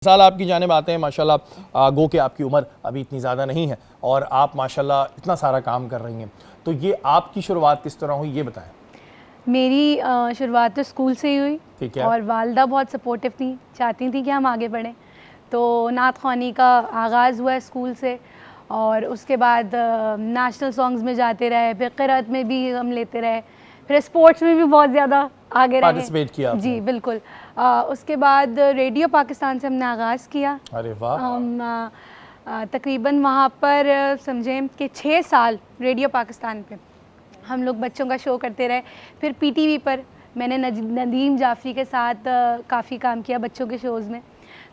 साल आपकी जानिब आते हैं माशाल्लाह, गो के आपकी उम्र अभी इतनी ज़्यादा नहीं है और आप माशाल्लाह इतना सारा काम कर रही हैं, तो ये आपकी शुरुआत किस तरह हुई ये बताएं। मेरी शुरुआत तो स्कूल से ही हुई। ठीक है। और वालदा बहुत सपोर्टिव थी, चाहती थी कि हम आगे बढ़ें। तो नात ख़्वानी का आगाज़ हुआ स्कूल से और उसके बाद नेशनल सॉन्ग्स में जाते रहे, फिर क़िराअत में भी हम लेते रहे, फिर स्पोर्ट्स में भी बहुत ज़्यादा आगे रहे। पार्टिसिपेट किया आपने? जी बिल्कुल। उसके बाद रेडियो पाकिस्तान से हमने आगाज़ किया। अरे वाह। हम तकरीबन वहाँ पर समझें कि 6 साल रेडियो पाकिस्तान पे हम लोग बच्चों का शो करते रहे। फिर पीटीवी पर मैंने नदीम जाफ़री के साथ काफ़ी काम किया बच्चों के शोज़ में,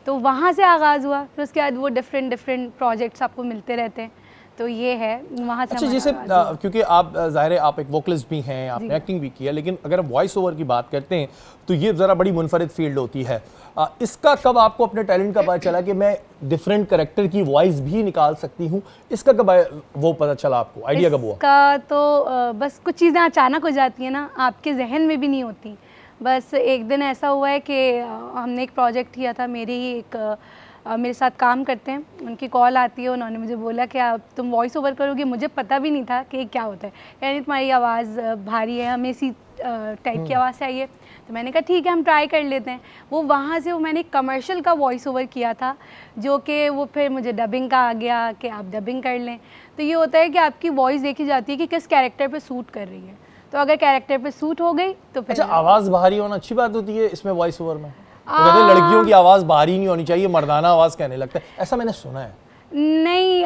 तो वहाँ से आगाज़ हुआ। फिर उसके बाद वो डिफरेंट प्रोजेक्ट्स आपको मिलते रहते हैं, तो ये है वहाँ से। अच्छा, जैसे क्योंकि आप ज़ाहिर है आप एक वोकलिस्ट भी हैं, आपने एक्टिंग भी किया, लेकिन अगर वॉइस ओवर की बात करते हैं तो ये ज़रा बड़ी मुनफरिद फील्ड होती है। इसका कब आपको अपने टैलेंट का पता चला कि मैं डिफरेंट कैरेक्टर की वॉइस भी निकाल सकती हूँ? इसका कब वो पता चला आपको, आइडिया कब हुआ? इसका तो बस कुछ चीज़ें अचानक हो जाती हैं ना, आपके जहन में भी नहीं होती। बस एक दिन ऐसा हुआ है कि हमने एक प्रोजेक्ट किया था, मेरे साथ काम करते हैं, उनकी कॉल आती है, उन्होंने मुझे बोला कि आप तुम वॉइस ओवर करोगे। मुझे पता भी नहीं था कि क्या होता है, यानी तुम्हारी आवाज़ भारी है, हमें इसी टाइप की आवाज़ चाहिए। तो मैंने कहा ठीक है, हम ट्राई कर लेते हैं। वो वहाँ से मैंने एक कमर्शियल का वॉइस ओवर किया था, जो कि वो फिर मुझे डबिंग का आ गया कि आप डबिंग कर लें। तो ये होता है कि आपकी वॉइस देखी जाती है कि किस कैरेक्टर पे सूट कर रही है, तो अगर कैरेक्टर पे सूट हो गई तो फिर। अच्छा, आवाज़ भारी होना अच्छी बात होती है इसमें वॉइस ओवर में? तो कहते हैं लड़कियों की आवाज़ भारी नहीं होनी चाहिए, मर्दाना आवाज़ कहने लगता है, ऐसा मैंने सुना है। नहीं,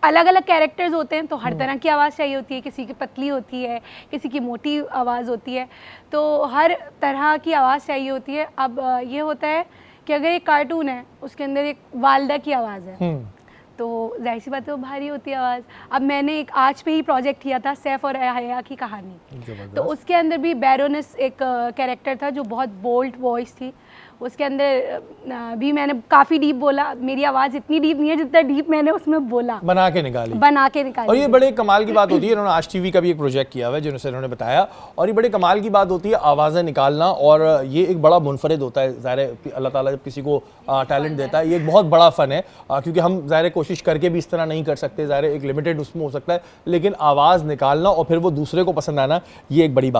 अलग अलग कैरेक्टर्स होते हैं, तो हर तरह की आवाज़ चाहिए होती है। किसी की पतली होती है, किसी की मोटी आवाज़ होती है, तो हर तरह की आवाज़ चाहिए होती है। अब ये होता है कि अगर एक कार्टून है, उसके अंदर एक वालदा की आवाज़ है, तो जाहिर सी बात है वो भारी होती है आवाज़। अब मैंने एक आज पे ही प्रोजेक्ट किया था, सैफ और हया की कहानी, तो उसके अंदर भी बैरोनेस एक कैरेक्टर था जो बहुत बोल्ड वॉइस थी। उसके अंदर भी मैंने काफ़ी डीप बोला। मेरी आवाज़ इतनी डीप नहीं है जितना डीप मैंने उसमें बोला, बना के निकाली। और ये बड़े कमाल की बात होती है, इन्होंने आज टीवी का भी एक प्रोजेक्ट किया हुआ है जिनसे इन्होंने बताया, और ये बड़े कमाल की बात होती है आवाज़ें निकालना, और ये एक बड़ा मुनफरिद होता है। ज़ाहिर है अल्लाह ताला जब किसी को टैलेंट देता है, ये एक बहुत बड़ा फ़न है, क्योंकि हम ज़ाहिर कोशिश करके भी इस तरह नहीं कर सकते, ज़ाहिर एक लिमिटेड उसमें हो सकता है, लेकिन आवाज़ निकालना और फिर वो दूसरे को पसंद आना, ये एक बड़ी बात